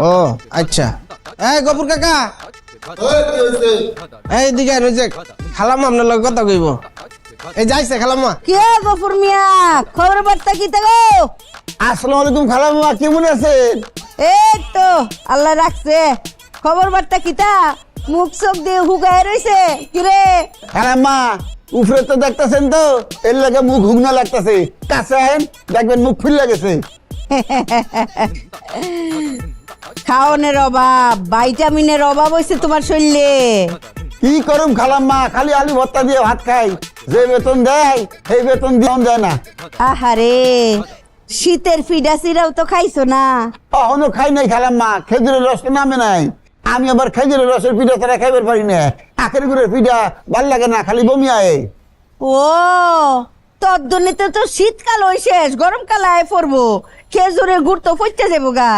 ও আচ্ছা, এই গফুর কাকা, এই দিকে রয়েছে খালাম্মা আপনার লগে কথা কইব। এই যাইছে খালাম্মা। কে গফুর মিয়া, খবর বার্তা কি তো? আসসালামু আলাইকুম খালাম্মা, কেমন আছেন? এই তো আল্লাহ রাখছে। খবর বার্তা কিতা? মুখ চোখ দিয়ে হুগায় রইছে কিরে? খালাম্মা উপরে তো দেখতেছেন তো, এর লাগে মুখ হুগনা লাগতেছে, কাছে আহেন দেখবেন মুখ ফুল লাগেছে। খাওনের অভাব, ভাইটামিনের অভাব হয়েছে তোমার শরীরে। কি করুম খালাম্মা, খালি আলু ভর্তা দিয়ে ভাত খাই, যে বেতন দেয় সেই বেতন দিয়ে দেয় না। আহারে, শীতের ফিডা সিরাও তো খাইছো না? কখনো খাই নাই খালাম্মা, খেজুরের রস তো নামে নাই। আমি আবার খেজুরের রসের পিঠা ছাড়া খাইবার পারি না, আখের গুড়ের পিঠা ভাল লাগে না, খালি বমি আয়। ও তদ্দনিতে তো শীতকাল ওই শেষ, গরমকাল আয় পড়বো, খেজুরের গুড় তো পচতে যাবো গা।